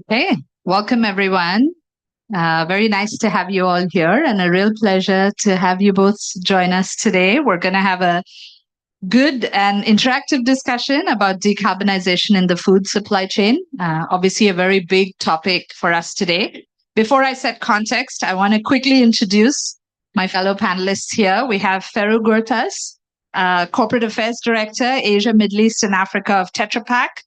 Okay, welcome everyone. Very nice to have you all here, and a real pleasure to have you both join us today. We're going to have a good and interactive discussion about decarbonization in the food supply chain. Obviously, a very big topic for us today. Before I set context, I want to quickly introduce my fellow panelists here. We have Ferru Gurtas, Corporate Affairs Director, Asia, Middle East, and Africa of Tetra Pak.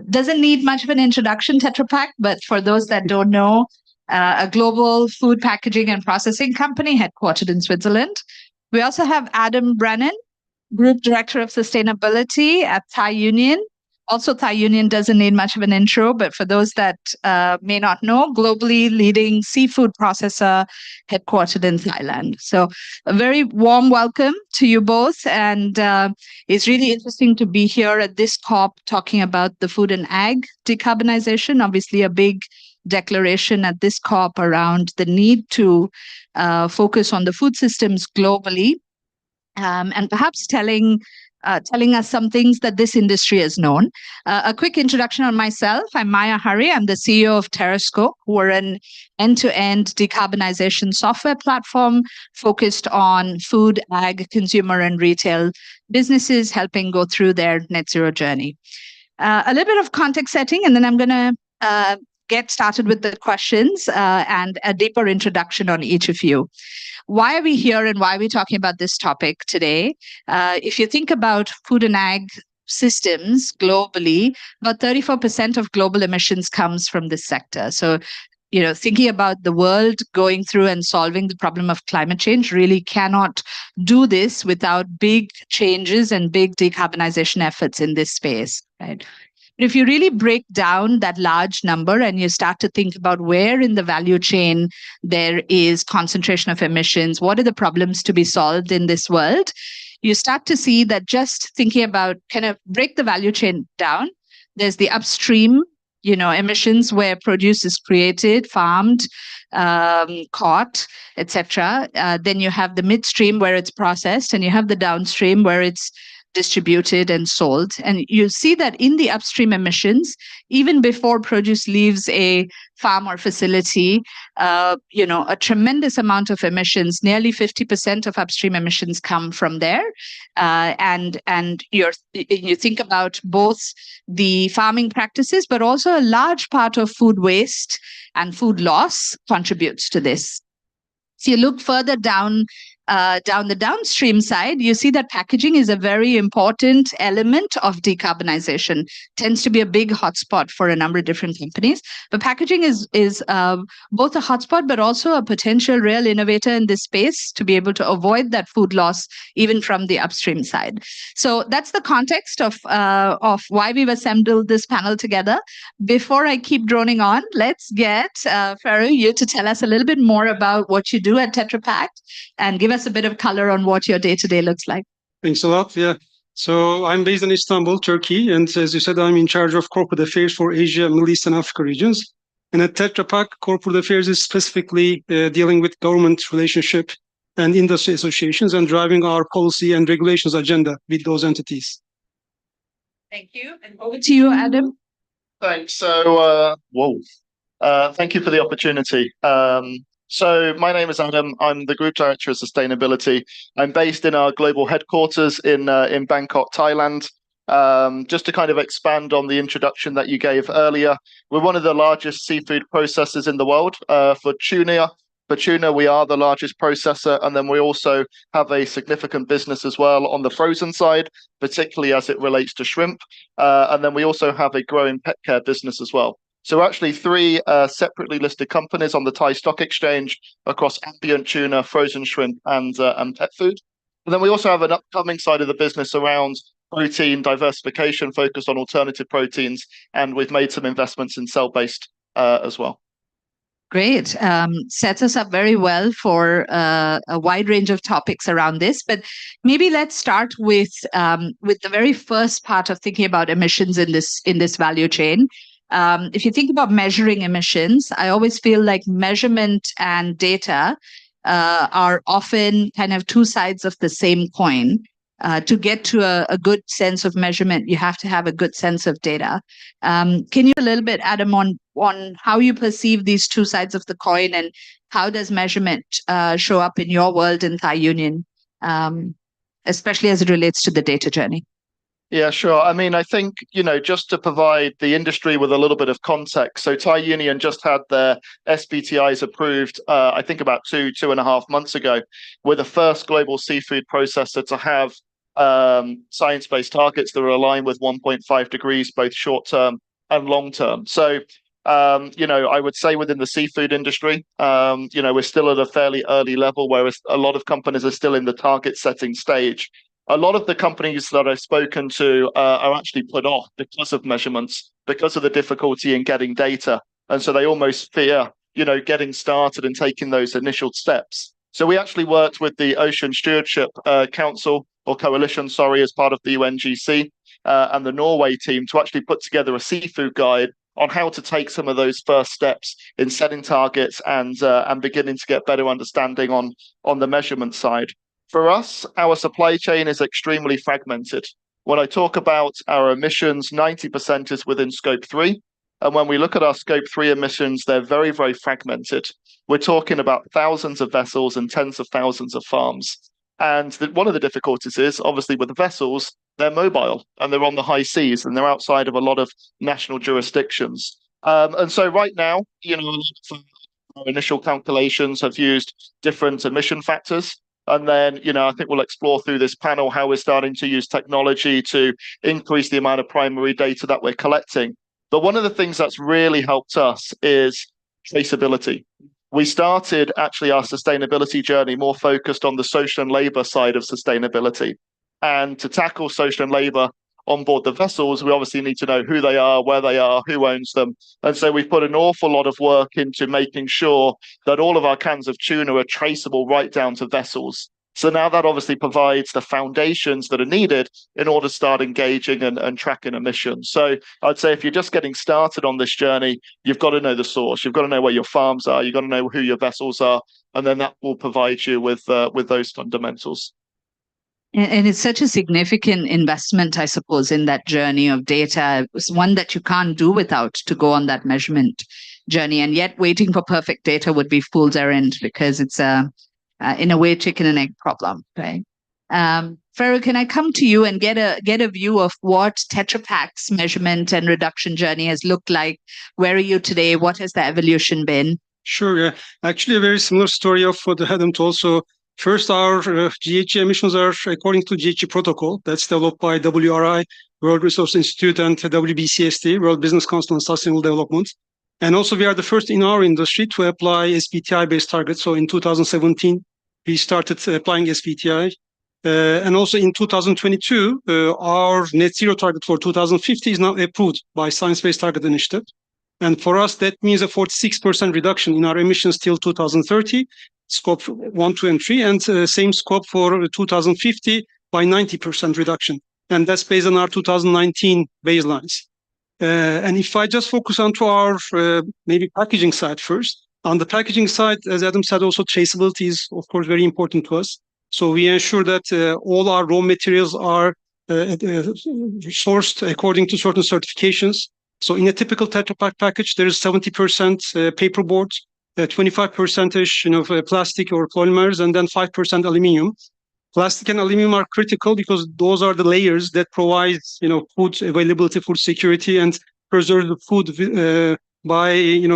Doesn't need much of an introduction, Tetra Pak, but for those that don't know, a global food packaging and processing company headquartered in Switzerland. We also have Adam Brennan, Group Director of Sustainability at Thai Union. Also, Thai Union doesn't need much of an intro, but for those that may not know, globally leading seafood processor headquartered in Thailand. So a very warm welcome to you both. And it's really interesting to be here at this COP talking about the food and ag decarbonization. Obviously, a big declaration at this COP around the need to focus on the food systems globally. And perhaps telling us some things that this industry has known. A quick introduction on myself. I'm Maya Hari. I'm the CEO of Terrascope. We're an end-to-end decarbonization software platform focused on food, ag, consumer, and retail businesses, helping go through their net zero journey. A little bit of context setting, and then I'm going to get started with the questions and a deeper introduction on each of you. Why are we here and why are we talking about this topic today? If you think about food and ag systems globally, about 34% of global emissions comes from this sector. So, thinking about the world going through and solving the problem of climate change really cannot do this without big changes and big decarbonization efforts in this space, right? If you really break down that large number and you start to think about where in the value chain there is concentration of emissions, what are the problems to be solved in this world, you start to see that just thinking about kind of break the value chain down, there's the upstream, emissions where produce is created, farmed, caught, etc. Then you have the midstream where it's processed, and you have the downstream where it's distributed and sold. And you see that in the upstream emissions, even before produce leaves a farm or facility, a tremendous amount of emissions, nearly 50% of upstream emissions come from there. And you think about both the farming practices, but also a large part of food waste and food loss contributes to this. If you look further down the downstream side, you see that packaging is a very important element of decarbonization. Tends to be a big hotspot for a number of different companies. But packaging is both a hotspot, but also a potential real innovator in this space to be able to avoid that food loss, even from the upstream side. So that's the context of why we've assembled this panel together. Before I keep droning on, let's get Ferru, you to tell us a little bit more about what you do at Tetra Pak and give us a bit of color on what your day-to-day looks like. Thanks a lot. Yeah. So I'm based in Istanbul, Turkey. And as you said, I'm in charge of corporate affairs for Asia, Middle East, and Africa regions. And at Tetra Pak, corporate affairs is specifically dealing with government relationship and industry associations and driving our policy and regulations agenda with those entities. Thank you. And over to you, Adam. Thanks. So, thank you for the opportunity. So my name is Adam. I'm the Group Director of Sustainability. I'm based in our global headquarters in Bangkok, Thailand. Just to kind of expand on the introduction that you gave earlier, we're one of the largest seafood processors in the world for tuna. For tuna, we are the largest processor, and then we also have a significant business as well on the frozen side, particularly as it relates to shrimp. And then we also have a growing pet care business as well. So we're actually three separately listed companies on the Thai Stock Exchange across ambient tuna, frozen shrimp, and pet food. And then we also have an upcoming side of the business around protein diversification focused on alternative proteins, and we've made some investments in cell-based as well. Great. Sets us up very well for a wide range of topics around this. But maybe let's start with the very first part of thinking about emissions in this value chain. If you think about measuring emissions, I always feel like measurement and data are often kind of two sides of the same coin. To get to a good sense of measurement, you have to have a good sense of data. Can you a little bit, Adam, on how you perceive these two sides of the coin, and how does measurement show up in your world in Thai Union, especially as it relates to the data journey? Yeah, sure. I mean, I think, just to provide the industry with a little bit of context. So Thai Union just had their SBTIs approved, I think about 2.5 months ago. We're the first global seafood processor to have science-based targets that are aligned with 1.5 degrees, both short-term and long-term. So, I would say within the seafood industry, we're still at a fairly early level, whereas a lot of companies are still in the target setting stage. A lot of the companies that I've spoken to are actually put off because of measurements, because of the difficulty in getting data. And so they almost fear, getting started and taking those initial steps. So we actually worked with the Ocean Stewardship Council or Coalition, as part of the UNGC and the Norway team to actually put together a seafood guide on how to take some of those first steps in setting targets and beginning to get better understanding on the measurement side. For us, our supply chain is extremely fragmented. When I talk about our emissions, 90% is within scope 3. And when we look at our scope 3 emissions, they're very, very fragmented. We're talking about thousands of vessels and tens of thousands of farms. And one of the difficulties is, obviously, with the vessels, they're mobile and they're on the high seas and they're outside of a lot of national jurisdictions. And so right now, our initial calculations have used different emission factors. And then, I think we'll explore through this panel how we're starting to use technology to increase the amount of primary data that we're collecting. But one of the things that's really helped us is traceability. We started actually our sustainability journey more focused on the social and labor side of sustainability. And to tackle social and labor on board the vessels, we obviously need to know who they are, where they are, who owns them. And so we've put an awful lot of work into making sure that all of our cans of tuna are traceable right down to vessels. So now that obviously provides the foundations that are needed in order to start engaging and tracking emissions. So I'd say if you're just getting started on this journey, you've got to know the source. You've got to know where your farms are. You've got to know who your vessels are. And then that will provide you with those fundamentals. And it's such a significant investment, I suppose, in that journey of data. It's one that you can't do without to go on that measurement journey. And yet waiting for perfect data would be fool's errand, because it's in a way, chicken and egg problem, right? Ferro, can I come to you and get a view of what Tetra Pak's measurement and reduction journey has looked like? Where are you today? What has the evolution been? Sure, yeah. Actually, a very similar story of what Adam told. So first, our GHG emissions are according to GHG protocol that's developed by WRI, World Resources Institute, and WBCSD, World Business Council on Sustainable Development. And also, we are the first in our industry to apply SBTI-based targets. So in 2017, we started applying SBTI. And also in 2022, our net zero target for 2050 is now approved by Science-Based Target Initiative. And for us, that means a 46% reduction in our emissions till 2030, scope 1, 2, and 3, and same scope for 2050 by 90% reduction. And that's based on our 2019 baselines. And if I just focus onto our maybe packaging side first, on the packaging side, as Adam said, also traceability is, of course, very important to us. So we ensure that all our raw materials are sourced according to certain certifications. So in a typical Tetra Pak package, there is 70% paperboard, 25% plastic or polymers, and then 5% aluminum. Plastic and aluminum are critical because those are the layers that provide food availability, food security, and preserve the food by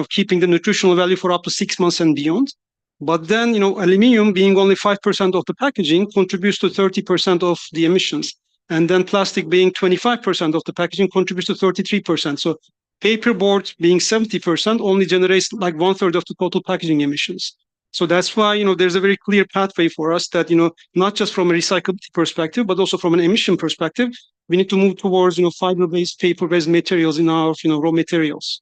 keeping the nutritional value for up to 6 months and beyond. But then aluminum, being only 5% of the packaging, contributes to 30% of the emissions. And then plastic, being 25% of the packaging, contributes to 33%. So paperboard, being 70%, only generates like 1/3 of the total packaging emissions. So that's why there's a very clear pathway for us that not just from a recyclability perspective, but also from an emission perspective, we need to move towards fiber-based, paper-based materials in our raw materials.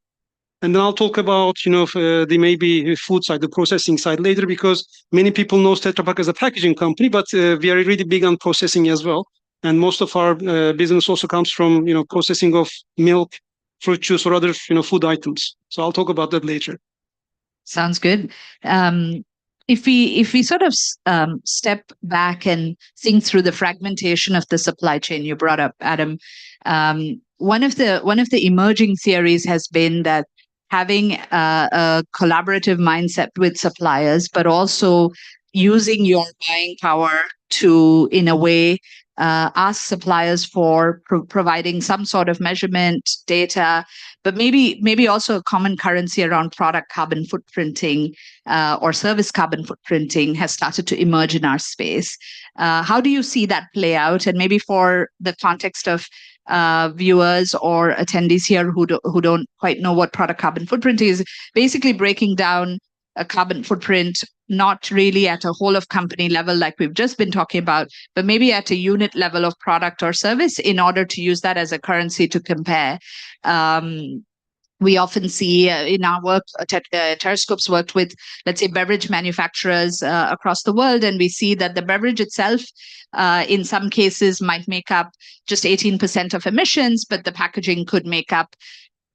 And then I'll talk about the maybe food side, the processing side later, because many people know Tetra Pak as a packaging company, but we are really big on processing as well. And most of our business also comes from processing of milk, fruit juice, or other food items. So I'll talk about that later. Sounds good. if we sort of step back and think through the fragmentation of the supply chain you brought up, Adam, one of the emerging theories has been that having a collaborative mindset with suppliers, but also using your buying power to, in a way, ask suppliers for providing some sort of measurement data, but maybe also a common currency around product carbon footprinting or service carbon footprinting has started to emerge in our space. How do you see that play out? And maybe for the context of viewers or attendees here who don't quite know what product carbon footprint is, basically breaking down a carbon footprint, not really at a whole of company level like we've just been talking about, but maybe at a unit level of product or service in order to use that as a currency to compare. We often see in our work, Terrascope's worked with, let's say, beverage manufacturers across the world, and we see that the beverage itself, in some cases, might make up just 18% of emissions, but the packaging could make up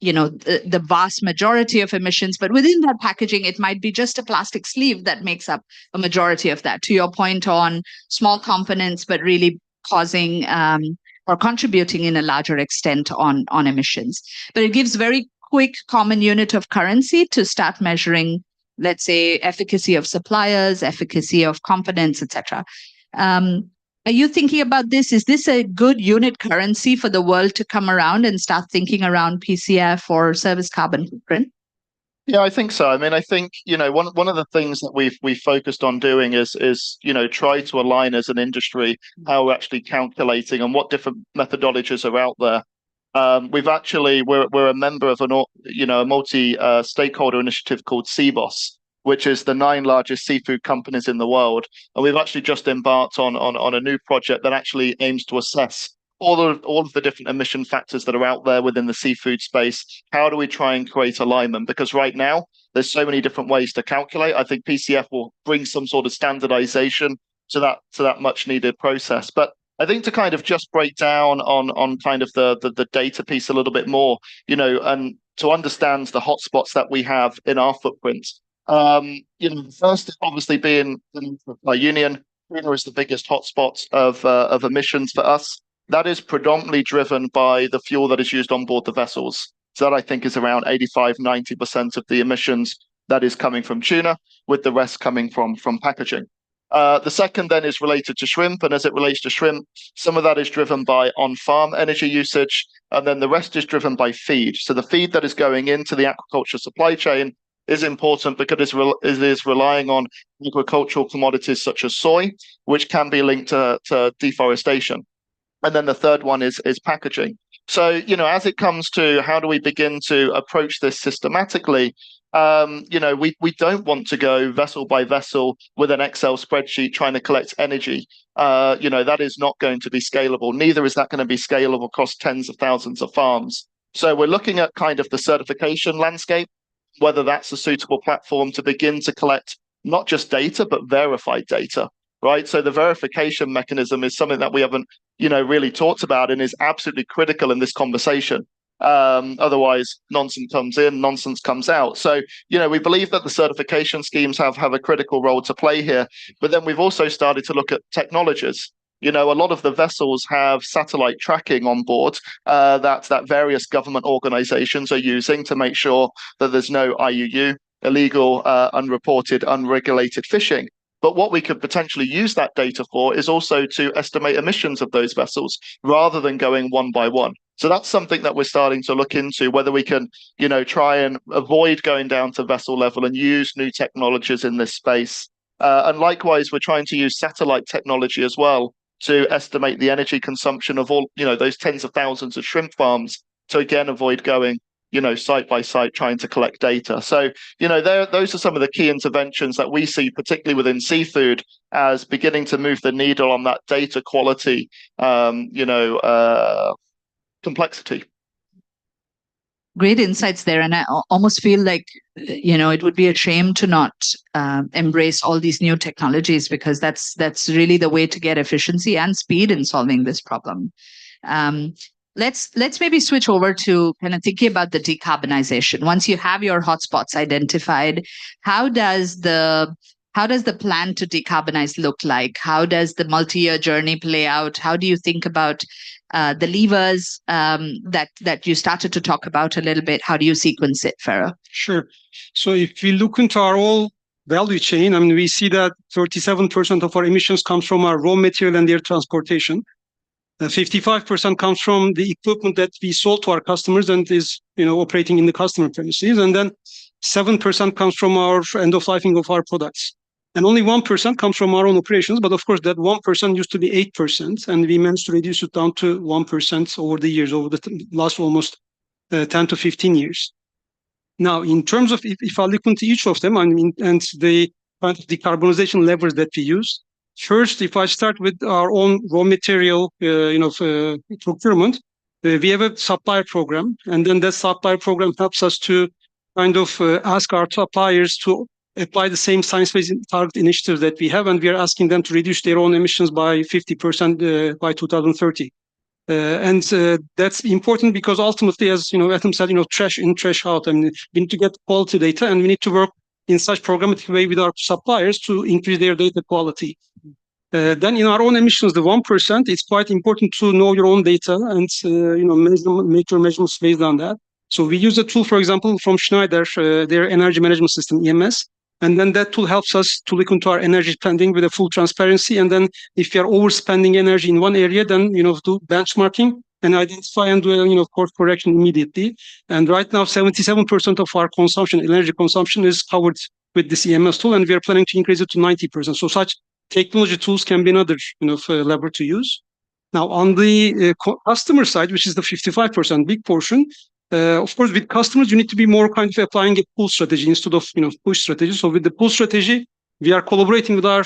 the vast majority of emissions, but within that packaging, it might be just a plastic sleeve that makes up a majority of that. To your point on small components, but really causing or contributing in a larger extent on emissions. But it gives very quick common unit of currency to start measuring, let's say, efficacy of suppliers, efficacy of components, etc. Are you thinking about this? Is this a good unit currency for the world to come around and start thinking around PCF or service carbon footprint? Yeah, I think so. I mean, I think, one of the things that we've focused on doing is try to align as an industry how we're actually calculating and what different methodologies are out there. We're a member of a multi stakeholder initiative called CBOS, which is the 9 largest seafood companies in the world. And we've actually just embarked on a new project that actually aims to assess all of the different emission factors that are out there within the seafood space. How do we try and create alignment? Because right now, there's so many different ways to calculate. I think PCF will bring some sort of standardization to that much needed process. But I think to kind of just break down on kind of the data piece a little bit more, and to understand the hotspots that we have in our footprint. The first obviously being by Union. Tuna is the biggest hotspot of emissions for us. That is predominantly driven by the fuel that is used on board the vessels. So that I think is around 85-90% of the emissions that is coming from tuna, with the rest coming from packaging. The second then is related to shrimp, and as it relates to shrimp, some of that is driven by on-farm energy usage, and then the rest is driven by feed. So the feed that is going into the aquaculture supply chain is important because it is relying on agricultural commodities such as soy, which can be linked to deforestation. And then the third one is packaging. So, as it comes to how do we begin to approach this systematically, we don't want to go vessel by vessel with an Excel spreadsheet trying to collect energy. That is not going to be scalable. Neither is that going to be scalable across tens of thousands of farms. So we're looking at kind of the certification landscape, whether that's a suitable platform to begin to collect not just data, but verified data. Right. So the verification mechanism is something that we haven't, really talked about and is absolutely critical in this conversation. Otherwise, nonsense comes in, nonsense comes out. So, we believe that the certification schemes have a critical role to play here. But then we've also started to look at technologies. A lot of the vessels have satellite tracking on board that various government organizations are using to make sure that there's no IUU, illegal, unreported, unregulated fishing. But what we could potentially use that data for is also to estimate emissions of those vessels rather than going one by one. So that's something that we're starting to look into, whether we can, try and avoid going down to vessel level and use new technologies in this space. And likewise, we're trying to use satellite technology as well to estimate the energy consumption of all, those tens of thousands of shrimp farms to again avoid going site by site trying to collect data. So, those are some of the key interventions that we see, particularly within seafood, as beginning to move the needle on that data quality, complexity. Great insights there. And I almost feel like, it would be a shame to not embrace all these new technologies, because that's really the way to get efficiency and speed in solving this problem. Let's maybe switch over to kind of thinking about the decarbonization. Once you have your hotspots identified, how does the how does the plan to decarbonize look like? How does the multi-year journey play out? How do you think about the levers that you started to talk about a little bit? How do you sequence it, Farah? Sure. So if we look into our whole value chain, I mean, we see that 37% of our emissions comes from our raw material and air transportation. 55% comes from the equipment that we sold to our customers and is, operating in the customer premises. And then 7% comes from our end-of-lifing of our products. And only 1% comes from our own operations. But of course, that 1% used to be 8%. And we managed to reduce it down to 1% over the years, over the last almost 10 to 15 years. Now, in terms of if I look into each of them, I mean, and the kind of decarbonization levers that we use, first, if I start with our own raw material, procurement, we have a supplier program, and then that supplier program helps us to kind of ask our suppliers to apply the same science-based target initiatives that we have, and we are asking them to reduce their own emissions by 50% by 2030. And that's important because ultimately, as Adam said, trash in, trash out. I mean, we need to get quality data, and we need to work in such programmatic way with our suppliers to increase their data quality. Then in our own emissions, the 1%, it's quite important to know your own data and make your measurements based on that. So we use a tool, for example, from Schneider, their energy management system, EMS. And then that tool helps us to look into our energy spending with a full transparency. And then if we are overspending energy in one area, then, do benchmarking and identify and do, course correction immediately. And right now, 77% of our consumption, energy consumption, is covered with this EMS tool, and we are planning to increase it to 90%. So such technology tools can be another, lever to use. Now, on the customer side, which is the 55% big portion, of course, with customers, you need to be more kind of applying a pull strategy instead of, push strategy. So with the pull strategy, we are collaborating with our,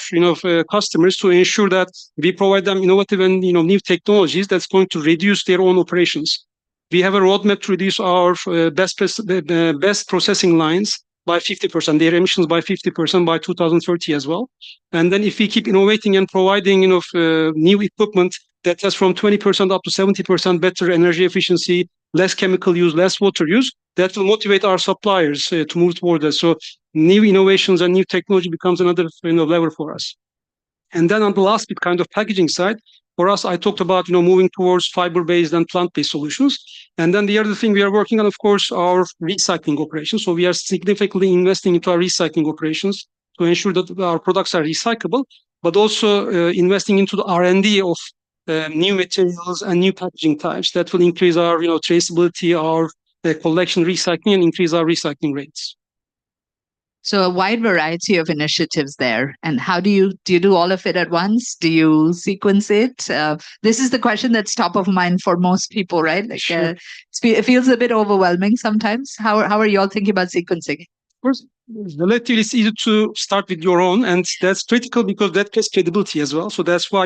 customers to ensure that we provide them innovative and, new technologies that's going to reduce their own operations. We have a roadmap to reduce our best processing lines by 50%, their emissions by 50% by 2030 as well. And then if we keep innovating and providing, new equipment that has from 20% up to 70% better energy efficiency, less chemical use, less water use, that will motivate our suppliers to move toward that. So new innovations and new technology becomes another lever for us. And then on the last bit, kind of packaging side, for us, I talked about moving towards fiber-based and plant-based solutions. And then the other thing we are working on, of course, our recycling operations. So we are significantly investing into our recycling operations to ensure that our products are recyclable, but also investing into the R&D of new materials and new packaging types that will increase our traceability, our collection, recycling, and increase our recycling rates. So a wide variety of initiatives there. And how do you do all of it at once? Do you sequence it? This is the question that's top of mind for most people, right? Like, sure. It feels a bit overwhelming sometimes. How are you all thinking about sequencing? Of course, relatively it's easy to start with your own, and that's critical because that gives credibility as well. So that's why,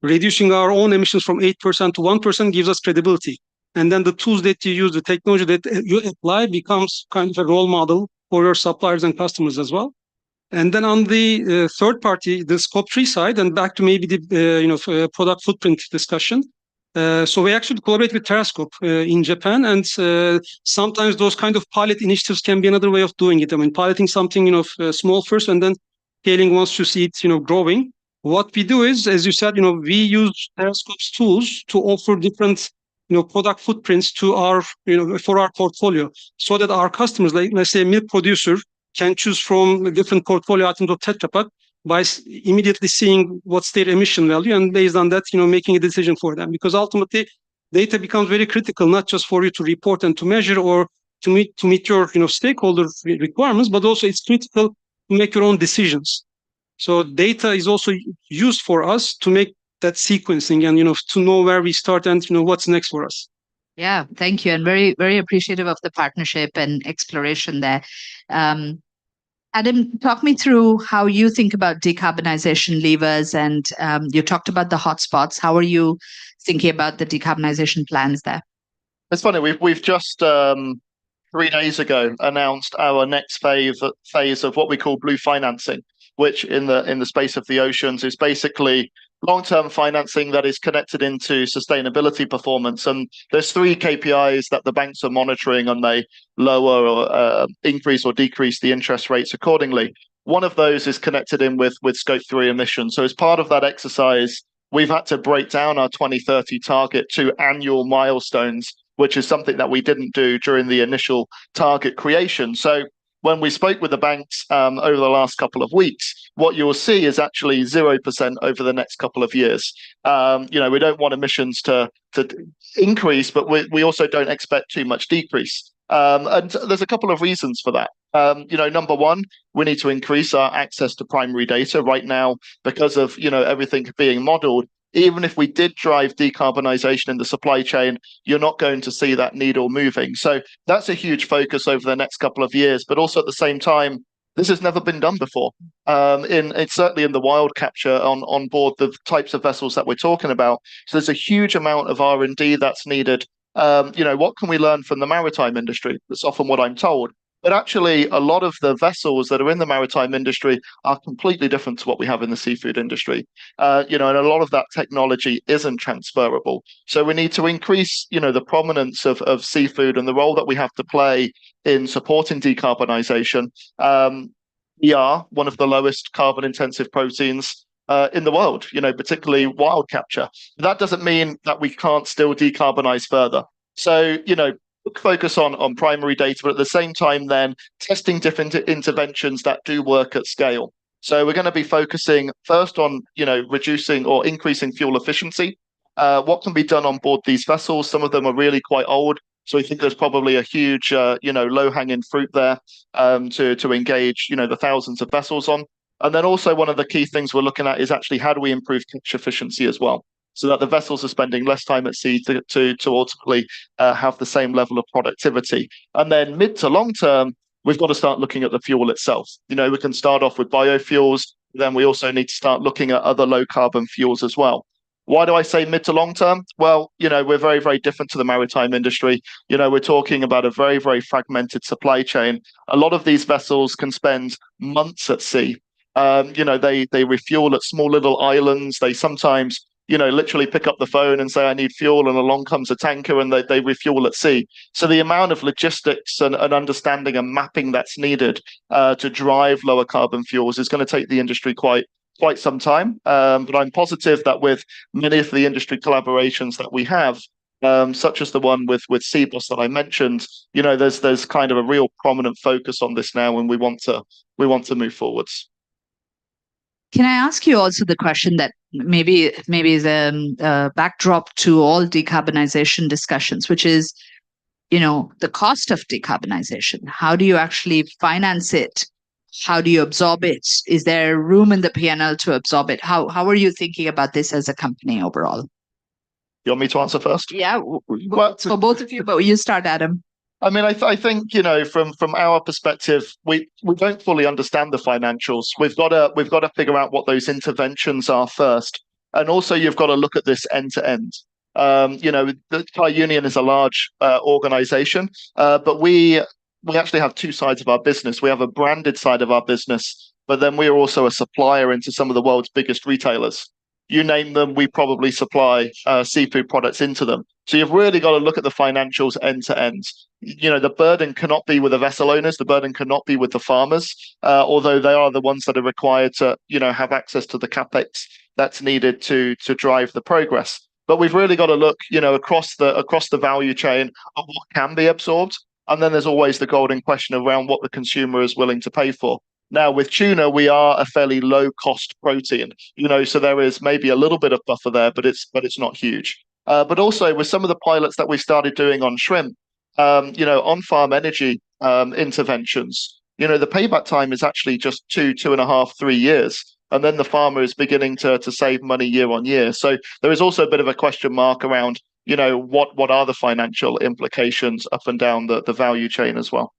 reducing our own emissions from 8% to 1% gives us credibility. And then the tools that you use, the technology that you apply becomes kind of a role model for your suppliers and customers as well. And then on the third party, the Scope 3 side, and back to maybe the product footprint discussion. So we actually collaborate with Terrascope in Japan, and sometimes those kind of pilot initiatives can be another way of doing it. I mean, piloting something small first, and then scaling once you see it growing. What we do is, as you said, we use Terrascope's tools to offer different product footprints to our for our portfolio, so that our customers, like let's say a milk producer, can choose from a different portfolio items of Tetra Pak by immediately seeing what's their emission value, and based on that, making a decision for them. Because ultimately, data becomes very critical, not just for you to report and to measure or to meet your stakeholder requirements, but also it's critical to make your own decisions. So data is also used for us to make that sequencing and to know where we start and what's next for us. Yeah, thank you, and very, very appreciative of the partnership and exploration there. Adam, talk me through how you think about decarbonization levers, and you talked about the hotspots. How are you thinking about the decarbonization plans there? It's funny, we've just 3 days ago announced our next phase of what we call blue financing, which in the space of the oceans is basically long-term financing that is connected into sustainability performance. And there's 3 KPIs that the banks are monitoring, and they lower or increase or decrease the interest rates accordingly. One of those is connected in with Scope 3 emissions. So as part of that exercise, we've had to break down our 2030 target to annual milestones, which is something that we didn't do during the initial target creation. So when we spoke with the banks over the last couple of weeks, what you'll see is actually 0% over the next couple of years. We don't want emissions to increase, but we also don't expect too much decrease. And there's a couple of reasons for that. Number one, we need to increase our access to primary data right now because of everything being modeled. Even if we did drive decarbonisation in the supply chain, you're not going to see that needle moving. So that's a huge focus over the next couple of years. But also at the same time, this has never been done before. It's certainly in the wild capture on board the types of vessels that we're talking about. So there's a huge amount of R&D that's needed. What can we learn from the maritime industry? That's often what I'm told. But actually, a lot of the vessels that are in the maritime industry are completely different to what we have in the seafood industry. And a lot of that technology isn't transferable. So we need to increase, the prominence of seafood and the role that we have to play in supporting decarbonisation. We are one of the lowest carbon intensive proteins in the world, particularly wild capture. That doesn't mean that we can't still decarbonize further. So, focus on primary data, but at the same time, then testing different interventions that do work at scale. So we're going to be focusing first on, reducing or increasing fuel efficiency. What can be done on board these vessels? Some of them are really quite old. So I think there's probably a huge, low-hanging fruit there to engage, the thousands of vessels on. And then also one of the key things we're looking at is actually how do we improve catch efficiency as well, so that the vessels are spending less time at sea to ultimately have the same level of productivity. And then mid to long term, we've got to start looking at the fuel itself. We can start off with biofuels. Then we also need to start looking at other low carbon fuels as well. Why do I say mid to long term? Well, we're very, very different to the maritime industry. We're talking about a very, very fragmented supply chain. A lot of these vessels can spend months at sea. They refuel at small little islands. They sometimes literally pick up the phone and say, I need fuel, and along comes a tanker and they refuel at sea. So the amount of logistics and understanding and mapping that's needed to drive lower carbon fuels is going to take the industry quite some time. But I'm positive that with many of the industry collaborations that we have, such as the one with CBOS that I mentioned, there's kind of a real prominent focus on this now, and we want to move forwards. Can I ask you also the question that maybe is a backdrop to all decarbonization discussions, which is, the cost of decarbonization? How do you actually finance it? How do you absorb it? Is there room in the P&L to absorb it? How are you thinking about this as a company overall? You want me to answer first? Yeah, for both of you, but you start, Adam. I mean, I think from our perspective, we don't fully understand the financials. We've got to figure out what those interventions are first, and also you've got to look at this end to end. The Thai Union is a large organization, but we actually have two sides of our business. We have a branded side of our business, but then we are also a supplier into some of the world's biggest retailers. You name them, we probably supply seafood products into them. So you've really got to look at the financials end to end. The burden cannot be with the vessel owners. The burden cannot be with the farmers, although they are the ones that are required to, have access to the capex that's needed to drive the progress. But we've really got to look, across the value chain of what can be absorbed. And then there's always the golden question around what the consumer is willing to pay for. Now, with tuna, we are a fairly low-cost protein, so there is maybe a little bit of buffer there, but it's not huge. But also with some of the pilots that we started doing on shrimp, on-farm energy interventions, the payback time is actually just 2.5, 3 years. And then the farmer is beginning to save money year on year. So there is also a bit of a question mark around, what are the financial implications up and down the value chain as well.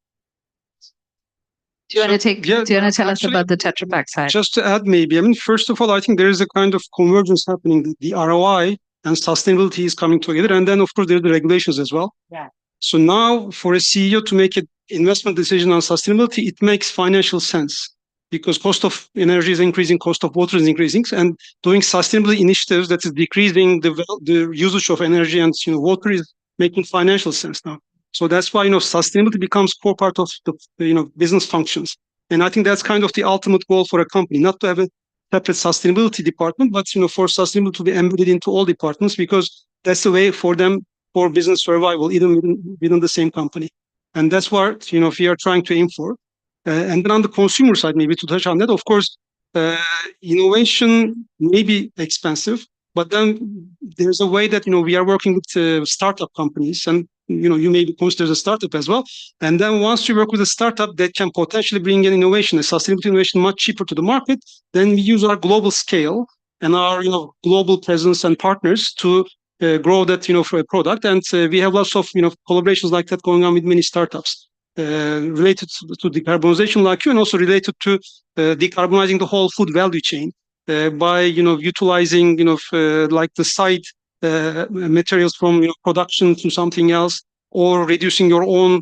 Do you want to tell us about the Tetra Pak side? Just to add, maybe, I mean, first of all, I think there is a kind of convergence happening. The ROI and sustainability is coming together. And then, of course, there are the regulations as well. Yeah. So now for a CEO to make an investment decision on sustainability, it makes financial sense because cost of energy is increasing, cost of water is increasing, and doing sustainability initiatives that is decreasing the usage of energy and water is making financial sense now. So that's why sustainability becomes core part of the business functions. And I think that's kind of the ultimate goal for a company, not to have a separate sustainability department, but for sustainability to be embedded into all departments, because that's the way for them for business survival, even within the same company. And that's what we are trying to aim for. And then on the consumer side, maybe to touch on that, of course, innovation may be expensive, but then there's a way that we are working with startup companies, and you may be considered a startup as well. And then once you work with a startup that can potentially bring an innovation, a sustainability innovation, much cheaper to the market, then we use our global scale and our global presence and partners to grow that for a product. And we have lots of collaborations like that going on with many startups. Related to decarbonization like you, and also related to decarbonizing the whole food value chain by utilizing like the side materials from production to something else, or reducing your own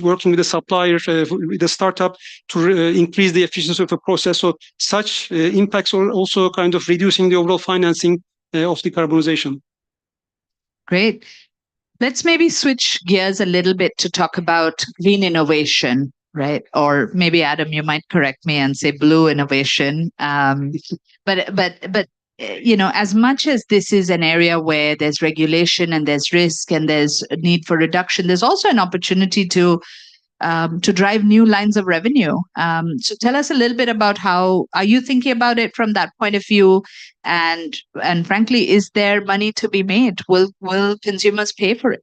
working with a supplier with a startup to increase the efficiency of a process. So such impacts are also kind of reducing the overall financing of decarbonization. Great. Let's maybe switch gears a little bit to talk about green innovation, right? Or maybe Adam, you might correct me and say blue innovation. But as much as this is an area where there's regulation and there's risk and there's a need for reduction, there's also an opportunity to drive new lines of revenue. So tell us a little bit about how are you thinking about it from that point of view, and frankly, is there money to be made? Will consumers pay for it?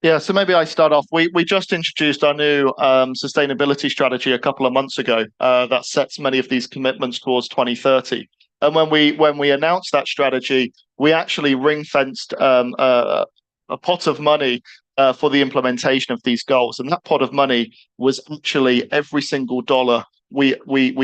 Yeah, so maybe I start off. We just introduced our new sustainability strategy a couple of months ago that sets many of these commitments towards 2030. And when we announced that strategy, we actually ring-fenced a pot of money for the implementation of these goals. And that pot of money was actually every single dollar we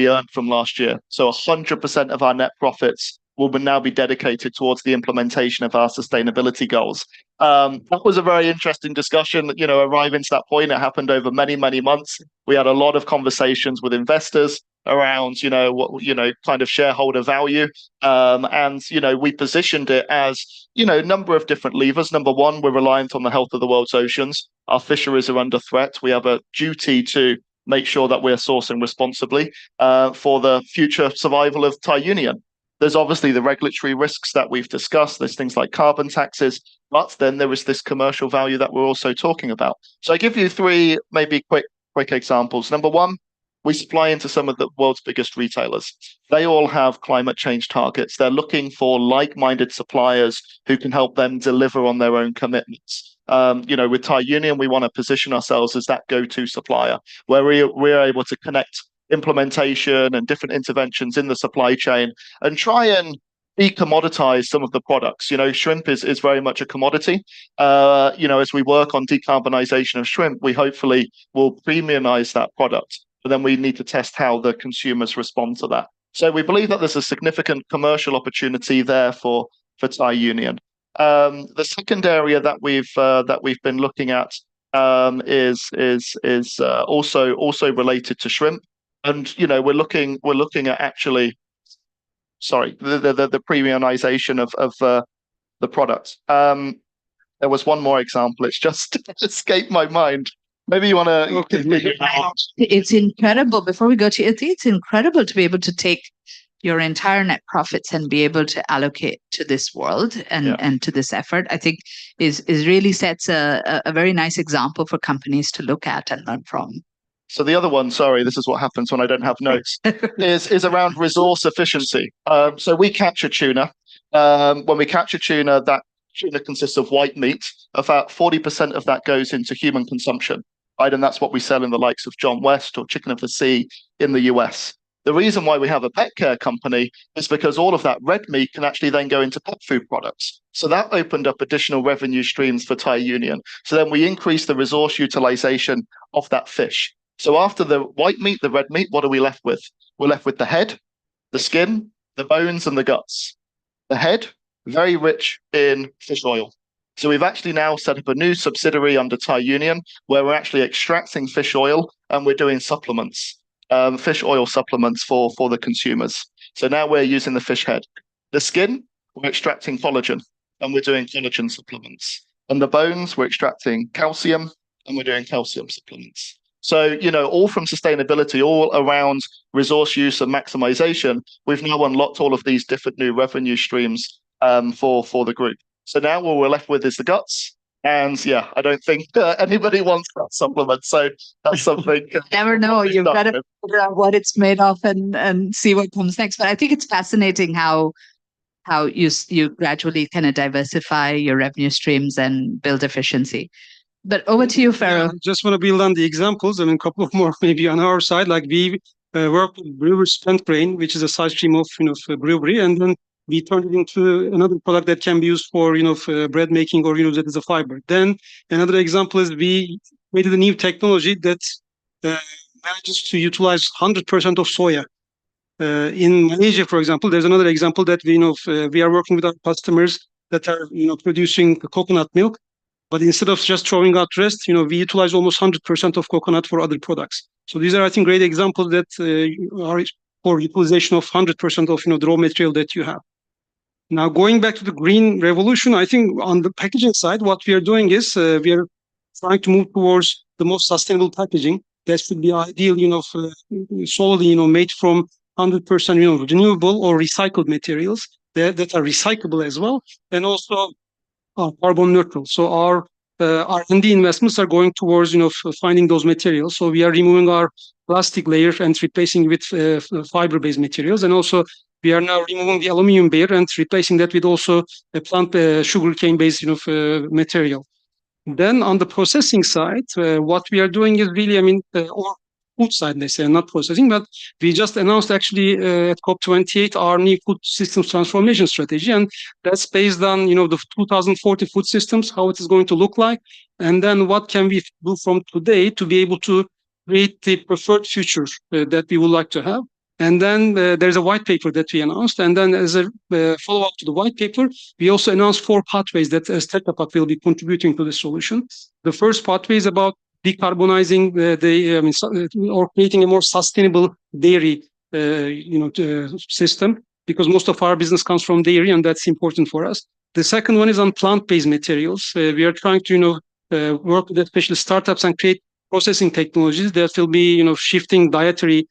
earned from last year. So 100% of our net profits will now be dedicated towards the implementation of our sustainability goals. That was a very interesting discussion, arriving to that point. It happened over many, many months. We had a lot of conversations with investors around, kind of shareholder value. And we positioned it as, a number of different levers. Number one, we're reliant on the health of the world's oceans. Our fisheries are under threat. We have a duty to make sure that we're sourcing responsibly for the future survival of Thai Union. There's obviously the regulatory risks that we've discussed. There's things like carbon taxes, but then there is this commercial value that we're also talking about. So I give you three maybe quick examples. Number one, we supply into some of the world's biggest retailers. They all have climate change targets. They're looking for like-minded suppliers who can help them deliver on their own commitments. With Thai Union, we want to position ourselves as that go-to supplier, where we're able to connect implementation and different interventions in the supply chain and try and decommoditize some of the products. Shrimp is very much a commodity. As we work on decarbonization of shrimp, we hopefully will premiumize that product, but then we need to test how the consumers respond to that. So we believe that there's a significant commercial opportunity there for Thai Union. The second area that we've been looking at is also related to shrimp. And we're looking at actually, the premiumization of the product. There was one more example. It's just escaped my mind. Maybe you want to. Okay. It's incredible. Before we go to it, it's incredible to be able to take your entire net profits and be able to allocate to this world and to this effort. I think is really sets a very nice example for companies to look at and learn from. So the other one, sorry, this is what happens when I don't have notes, is around resource efficiency. So we capture tuna. When we capture tuna, that tuna consists of white meat. About 40% of that goes into human consumption, right? And that's what we sell in the likes of John West or Chicken of the Sea in the US. The reason why we have a pet care company is because all of that red meat can actually then go into pet food products. So that opened up additional revenue streams for Thai Union. So then we increased the resource utilization of that fish. So after the white meat, the red meat, what are we left with? We're left with the head, the skin, the bones, and the guts. The head, very rich in fish oil. So we've actually now set up a new subsidiary under Thai Union where we're actually extracting fish oil and we're doing supplements, fish oil supplements for the consumers. So now we're using the fish head. The skin, we're extracting collagen and we're doing collagen supplements. And the bones, we're extracting calcium and we're doing calcium supplements. So, all from sustainability, all around resource use and maximization, we've now unlocked all of these different new revenue streams for the group. So now what we're left with is the guts. And yeah, I don't think anybody wants that supplement. So that's something. Never know. You've got to figure out what it's made of and see what comes next. But I think it's fascinating how you gradually kind of diversify your revenue streams and build efficiency. But over to you, Pharaoh. I just want to build on the examples. I mean, a couple of more maybe on our side. Like we work with brewer's spent grain, which is a side stream of brewery, and then we turned it into another product that can be used for bread making or that is a fiber. Then another example is we created a new technology that manages to utilize 100% of soya. In Malaysia, for example, there's another example that we are working with our customers that are producing coconut milk. But instead of just throwing out rest, we utilize almost 100% of coconut for other products. So these are, I think, great examples that are for utilization of 100% of the raw material that you have. Now, going back to the green revolution, I think on the packaging side, what we are doing is we are trying to move towards the most sustainable packaging. That should be ideal, solely, made from 100% renewable or recycled materials that are recyclable as well, and also carbon neutral. So our R&D investments are going towards finding those materials. So we are removing our plastic layer and replacing with fiber-based materials, and also we are now removing the aluminum layer and replacing that with also a plant sugarcane-based material. Then on the processing side, what we are doing is really, or food side, they say, not processing, but we just announced actually at COP28 our new food systems transformation strategy, and that's based on the 2040 food systems, how it is going to look like, and then what can we do from today to be able to create the preferred future that we would like to have. And then there's a white paper that we announced, and then as a follow-up to the white paper, we also announced 4 pathways that as Tetra Pak will be contributing to the solution. The first pathway is about decarbonizing or creating a more sustainable dairy system, because most of our business comes from dairy, and that's important for us. The second one is on plant-based materials. We are trying to work with especially startups and create processing technologies that will be shifting dietary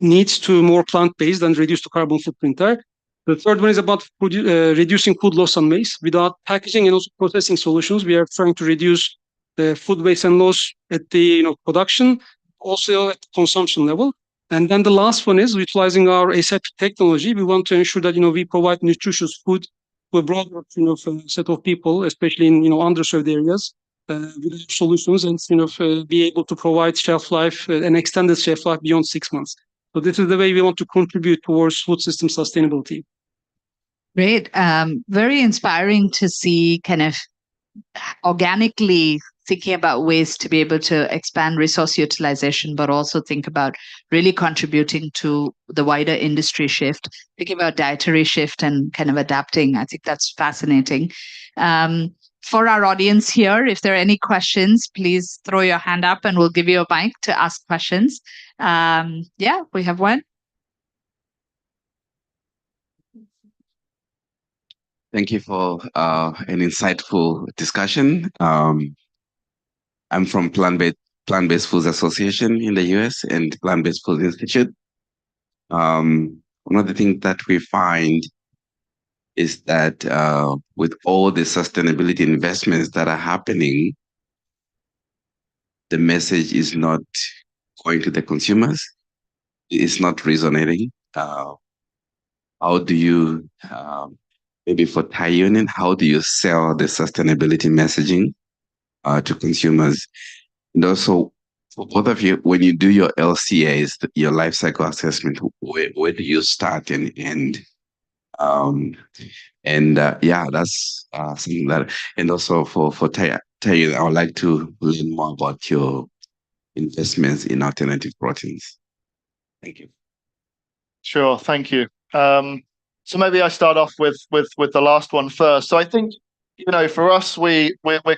needs to more plant-based and reduce the carbon footprint there. The third one is about reducing food loss and waste. Without packaging and also processing solutions, we are trying to reduce the food waste and loss at the production, also at the consumption level. And then the last one is utilizing our aseptic technology. We want to ensure that we provide nutritious food to a broader set of people, especially in underserved areas, with solutions, and be able to provide shelf life, an extended shelf life beyond 6 months. So this is the way we want to contribute towards food system sustainability. Great. Very inspiring to see kind of organically thinking about ways to be able to expand resource utilization, but also think about really contributing to the wider industry shift, thinking about dietary shift and kind of adapting. I think that's fascinating. For our audience here, if there are any questions, please throw your hand up and we'll give you a mic to ask questions. Yeah, we have one. Thank you for an insightful discussion. I'm from Plant-Based Foods Association in the US and Plant-Based Foods Institute. One of the things that we find is that with all the sustainability investments that are happening, the message is not going to the consumers. It's not resonating. How do you, maybe for Thai Union, how do you sell the sustainability messaging to consumers? And also, for both of you, when you do your LCAs, your life cycle assessment, where do you start and end? Yeah, that's something that. And also for Thai Union, I would like to learn more about your investments in alternative proteins. Thank you. Sure, thank you. So maybe I start off with the last one first. So I think for us, we're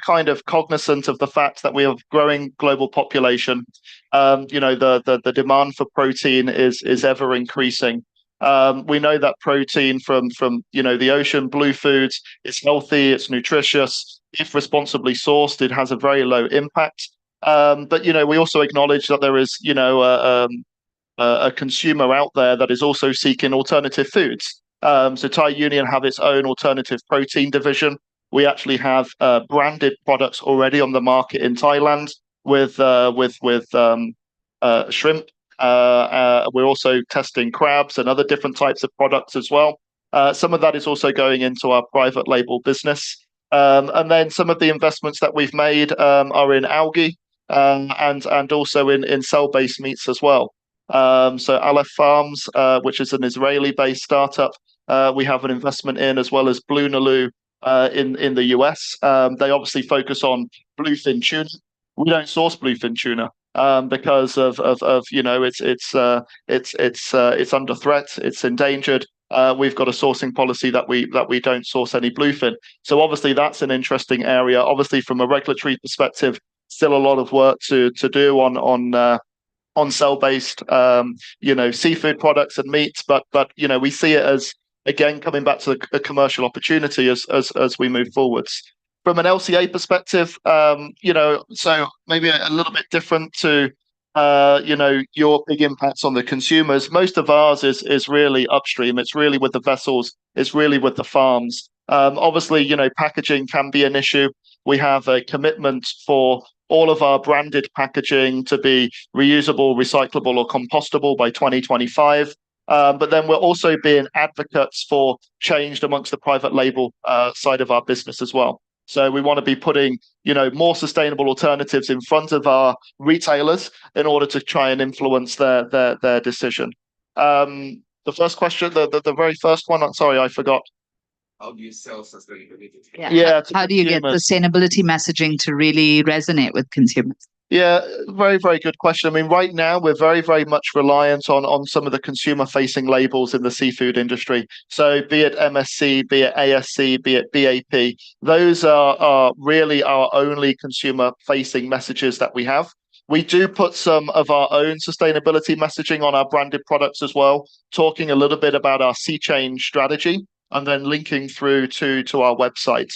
kind of cognizant of the fact that we have growing global population. The demand for protein is ever increasing. We know that protein from the ocean, blue foods, it's healthy, it's nutritious. If responsibly sourced, it has a very low impact. But we also acknowledge that there is a consumer out there that is also seeking alternative foods. So Thai Union have its own alternative protein division. We actually have branded products already on the market in Thailand with shrimp. We're also testing crabs and other different types of products as well. Some of that is also going into our private label business. And then some of the investments that we've made are in algae and also in cell-based meats as well. So Aleph Farms, which is an Israeli-based startup, we have an investment in, as well as Blue Nalu in the US. They obviously focus on bluefin tuna. We don't source bluefin tuna because of it's under threat, it's endangered. We've got a sourcing policy that we don't source any bluefin. So obviously that's an interesting area. Obviously, from a regulatory perspective, still a lot of work to do on cell-based seafood products and meats, but we see it as, again, coming back to a commercial opportunity as we move forwards. From an LCA perspective, so maybe a little bit different to your big impacts on the consumers. Most of ours is really upstream. It's really with the vessels. It's really with the farms. Obviously, packaging can be an issue. We have a commitment for all of our branded packaging to be reusable, recyclable, or compostable by 2025. But then we're also being advocates for change amongst the private label side of our business as well. So we want to be putting, more sustainable alternatives in front of our retailers in order to try and influence their decision. The first question, the very first one, sorry, I forgot. How do you sell sustainability? Yeah. How do you get sustainability messaging to really resonate with consumers? Yeah, very, very good question. I mean, right now, we're very, very much reliant on some of the consumer-facing labels in the seafood industry. So be it MSC, be it ASC, be it BAP, those are really our only consumer-facing messages that we have. We do put some of our own sustainability messaging on our branded products as well, talking a little bit about our sea change strategy and then linking through to our website.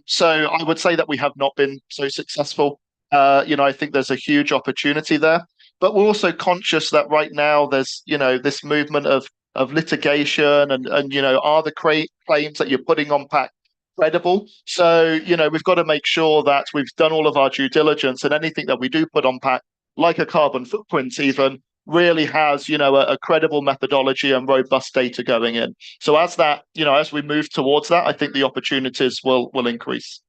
So I would say that we have not been so successful. I think there's a huge opportunity there, but we're also conscious that right now there's this movement of litigation and are the claims that you're putting on pack credible? So we've got to make sure that we've done all of our due diligence, and anything that we do put on pack, like a carbon footprint even, really has a credible methodology and robust data going in. So as we move towards that, I think the opportunities will increase.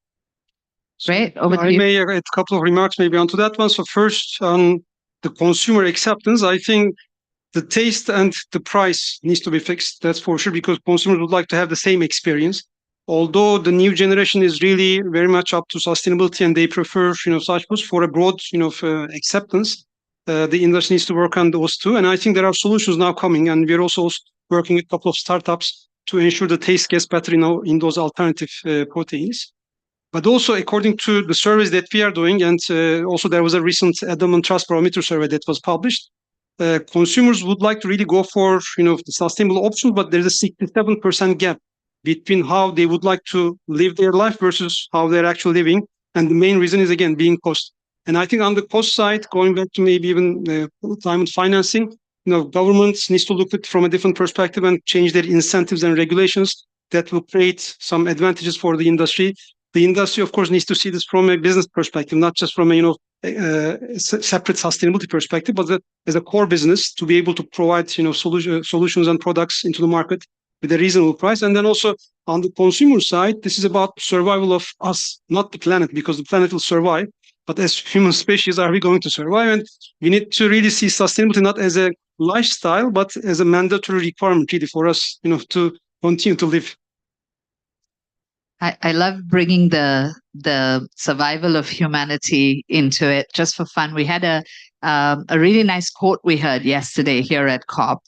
Great. I may add a couple of remarks maybe onto that one. So first, on the consumer acceptance, I think the taste and the price needs to be fixed. That's for sure, because consumers would like to have the same experience. Although the new generation is really very much up to sustainability and they prefer such foods for a broad acceptance, the industry needs to work on those too. And I think there are solutions now coming, and we're also working with a couple of startups to ensure the taste gets better in those alternative proteins. But also, according to the surveys that we are doing, and also there was a recent Edelman Trust Barometer survey that was published, consumers would like to really go for the sustainable options, but there's a 67% gap between how they would like to live their life versus how they're actually living. And the main reason is, again, being cost. And I think on the cost side, going back to maybe even climate financing, governments needs to look at it from a different perspective and change their incentives and regulations that will create some advantages for the industry. The industry, of course, needs to see this from a business perspective, not just from a separate sustainability perspective, but as a core business to be able to provide solutions and products into the market with a reasonable price. And then also on the consumer side, this is about survival of us, not the planet, because the planet will survive. But as human species, are we going to survive? And we need to really see sustainability not as a lifestyle, but as a mandatory requirement really for us, to continue to live. I love bringing the survival of humanity into it just for fun. We had a really nice quote we heard yesterday here at COP.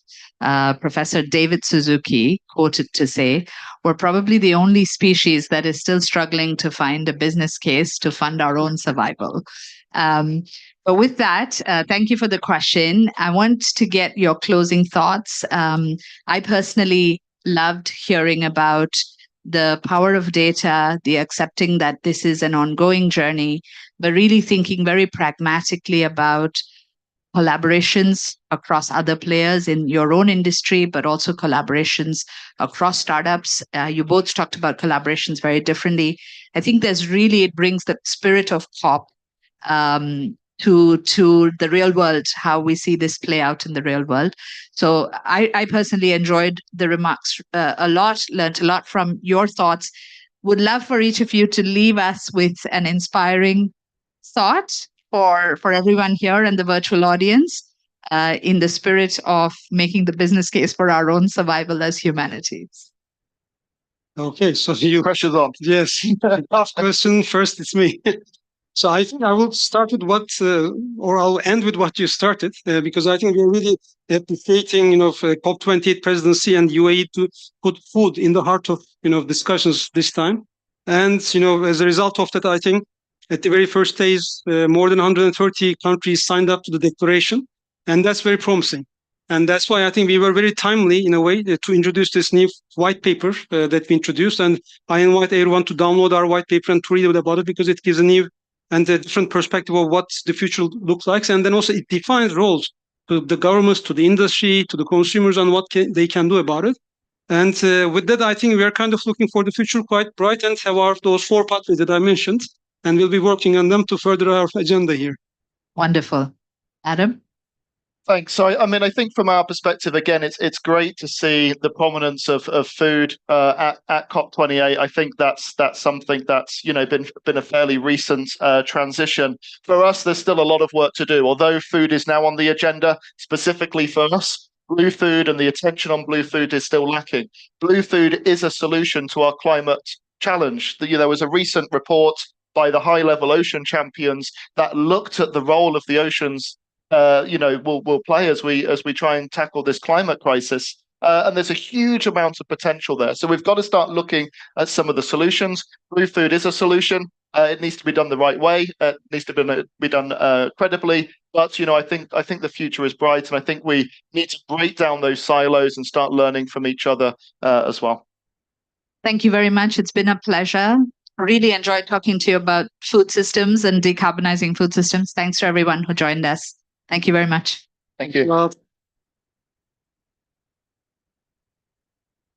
Professor David Suzuki quoted to say, "We're probably the only species that is still struggling to find a business case to fund our own survival." But with that, thank you for the question. I want to get your closing thoughts. I personally loved hearing about the power of data, the accepting that this is an ongoing journey, but really thinking very pragmatically about collaborations across other players in your own industry, but also collaborations across startups. You both talked about collaborations very differently. I think it brings the spirit of COP to the real world, how we see this play out in the real world. So I personally enjoyed the remarks a lot, learned a lot from your thoughts. Would love for each of you to leave us with an inspiring thought for everyone here and the virtual audience, in the spirit of making the business case for our own survival as humanities. Okay, so you Pressure's on. yes, tough question. First, it's me. So I think I will start with or I'll end with what you started, because I think we're really appreciating, COP28 presidency and UAE to put food in the heart of, discussions this time. And, as a result of that, I think at the very first days, more than 130 countries signed up to the declaration, and that's very promising. And that's why I think we were very timely, in a way, to introduce this new white paper that we introduced. And I invite everyone to download our white paper and to read about it, because it gives a new and a different perspective of what the future looks like. And then also it defines roles to the governments, to the industry, to the consumers, and what they can do about it. And with that, I think we are kind of looking for the future quite bright, and have those 4 pathways that I mentioned, and we'll be working on them to further our agenda here. Wonderful. Adam? Thanks. So, I think from our perspective, again, it's great to see the prominence of food at COP28. I think that's something that's been a fairly recent transition. For us, there's still a lot of work to do. Although food is now on the agenda, specifically for us, blue food and the attention on blue food is still lacking. Blue food is a solution to our climate challenge. There was a recent report by the high-level ocean champions that looked at the role of the oceans will play as we try and tackle this climate crisis. And there's a huge amount of potential there. So we've got to start looking at some of the solutions. Blue food is a solution. It needs to be done the right way. It needs to be done credibly. But I think the future is bright, and I think we need to break down those silos and start learning from each other as well. Thank you very much. It's been a pleasure. Really enjoyed talking to you about food systems and decarbonizing food systems. Thanks to everyone who joined us. Thank you very much. Thank you. Well,